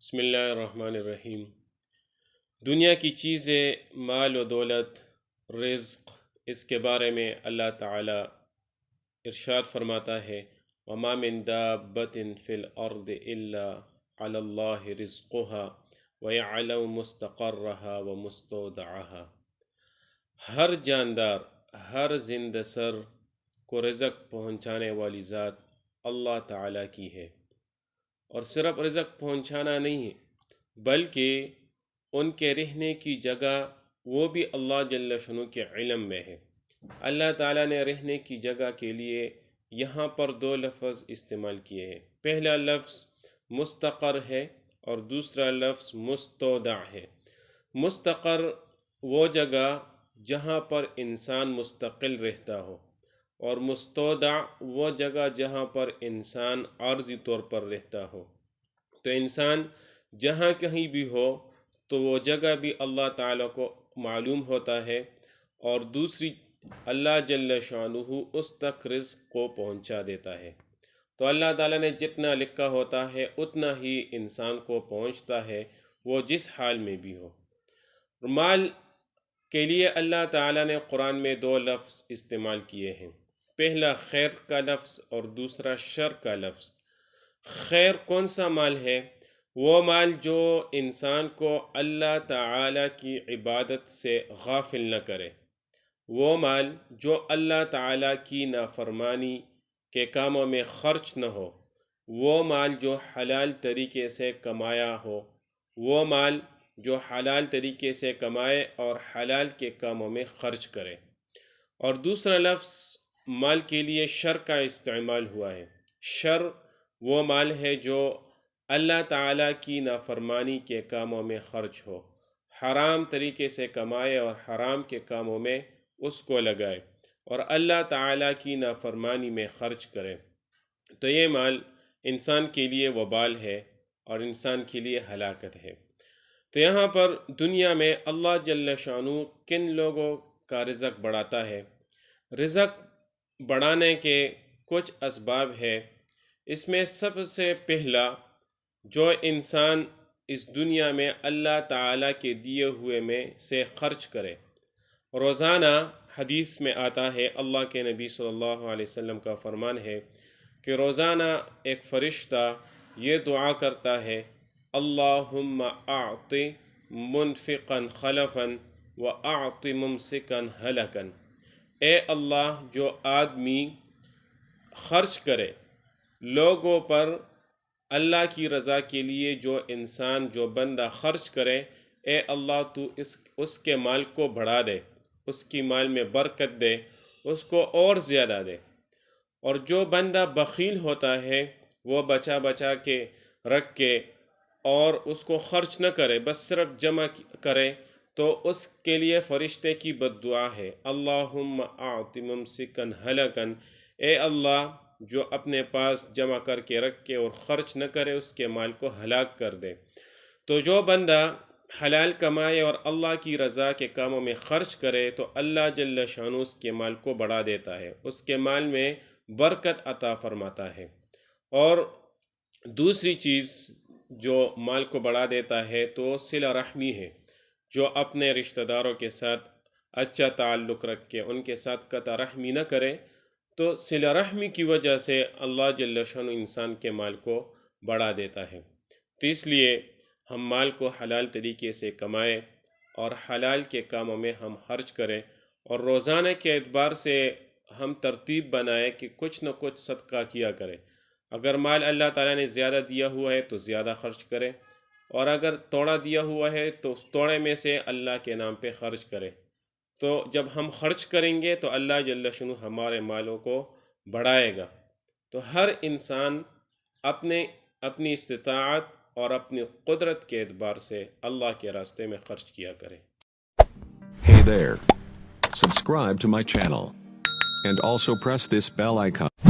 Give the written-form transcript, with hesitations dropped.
بسم اللہ الرحمن الرحیم۔ دنیا کی چیزیں، مال و دولت، رزق، اس کے بارے میں اللہ تعالی ارشاد فرماتا ہے وَمَا مِن دَابَّةٍ فِي الْأَرْضِ إِلَّا عَلَى اللَّهِ رِزْقُهَا وَيَعْلَمُ مُسْتَقَرَّهَا وَمُسْتَوْدَعَهَا۔ ہر جاندار، ہر زندہ سر کو رزق پہنچانے والی ذات اللہ تعالی کی ہے، اور صرف رزق پہنچانا نہیں ہے بلکہ ان کے رہنے کی جگہ وہ بھی اللہ جل شانہ کے علم میں ہے۔ اللہ تعالیٰ نے رہنے کی جگہ کے لیے یہاں پر دو لفظ استعمال کیے ہیں۔ پہلا لفظ مستقر ہے اور دوسرا لفظ مستودع ہے۔ مستقر وہ جگہ جہاں پر انسان مستقل رہتا ہو، اور مستودع وہ جگہ جہاں پر انسان عارضی طور پر رہتا ہو۔ تو انسان جہاں کہیں بھی ہو تو وہ جگہ بھی اللہ تعالیٰ کو معلوم ہوتا ہے، اور دوسری اللہ جل شانہ اس تک رزق کو پہنچا دیتا ہے۔ تو اللہ تعالیٰ نے جتنا لکھا ہوتا ہے اتنا ہی انسان کو پہنچتا ہے، وہ جس حال میں بھی ہو۔ مال کے لیے اللہ تعالیٰ نے قرآن میں دو لفظ استعمال کیے ہیں، پہلا خیر کا لفظ اور دوسرا شر کا لفظ۔ خیر کون سا مال ہے؟ وہ مال جو انسان کو اللہ تعالیٰ کی عبادت سے غافل نہ کرے، وہ مال جو اللہ تعالیٰ کی نافرمانی کے کاموں میں خرچ نہ ہو، وہ مال جو حلال طریقے سے کمایا ہو، وہ مال جو حلال طریقے سے کمائے اور حلال کے کاموں میں خرچ کرے۔ اور دوسرا لفظ مال کے لیے شر کا استعمال ہوا ہے۔ شر وہ مال ہے جو اللہ تعالیٰ کی نافرمانی کے کاموں میں خرچ ہو، حرام طریقے سے کمائے اور حرام کے کاموں میں اس کو لگائے اور اللہ تعالیٰ کی نافرمانی میں خرچ کرے، تو یہ مال انسان کے لیے وبال ہے اور انسان کے لیے ہلاکت ہے۔ تو یہاں پر دنیا میں اللہ جل شانہ کن لوگوں کا رزق بڑھاتا ہے؟ رزق بڑھانے کے کچھ اسباب ہے۔ اس میں سب سے پہلا، جو انسان اس دنیا میں اللہ تعالیٰ کے دیے ہوئے میں سے خرچ کرے۔ روزانہ حدیث میں آتا ہے، اللہ کے نبی صلی اللہ علیہ وسلم کا فرمان ہے کہ روزانہ ایک فرشتہ یہ دعا کرتا ہے، اللہم اعط منفقا خلفا واعط ممسکا ہلکا۔ اے اللہ، جو آدمی خرچ کرے لوگوں پر اللہ کی رضا کے لیے، جو انسان، جو بندہ خرچ کرے، اے اللہ تو اس کے مال کو بڑھا دے، اس کی مال میں برکت دے، اس کو اور زیادہ دے۔ اور جو بندہ بخیل ہوتا ہے، وہ بچا بچا کے رکھ کے اور اس کو خرچ نہ کرے، بس صرف جمع کرے، تو اس کے لیے فرشتے کی بد دعا ہے، اللہم اعط ممسکا ہلکا۔ اے اللہ، جو اپنے پاس جمع کر کے رکھ کے اور خرچ نہ کرے، اس کے مال کو ہلاک کر دے۔ تو جو بندہ حلال کمائے اور اللہ کی رضا کے کاموں میں خرچ کرے تو اللہ جل شانہ اس کے مال کو بڑھا دیتا ہے، اس کے مال میں برکت عطا فرماتا ہے۔ اور دوسری چیز جو مال کو بڑھا دیتا ہے تو صلہ رحمی ہے، جو اپنے رشتہ داروں کے ساتھ اچھا تعلق رکھ کے ان کے ساتھ قطع رحمی نہ کرے، تو صلہ رحمی کی وجہ سے اللہ جل شانہ انسان کے مال کو بڑھا دیتا ہے۔ تو اس لیے ہم مال کو حلال طریقے سے کمائیں اور حلال کے کاموں میں ہم خرچ کریں، اور روزانہ کے اعتبار سے ہم ترتیب بنائیں کہ کچھ نہ کچھ صدقہ کیا کریں۔ اگر مال اللہ تعالیٰ نے زیادہ دیا ہوا ہے تو زیادہ خرچ کریں، اور اگر توڑا دیا ہوا ہے تو توڑے میں سے اللہ کے نام پہ خرچ کریں۔ تو جب ہم خرچ کریں گے تو اللہ جل شانہ ہمارے مالوں کو بڑھائے گا۔ تو ہر انسان اپنی استطاعت اور اپنی قدرت کے اعتبار سے اللہ کے راستے میں خرچ کیا کرے۔ Hey there. Subscribe to my channel. And also press this bell icon.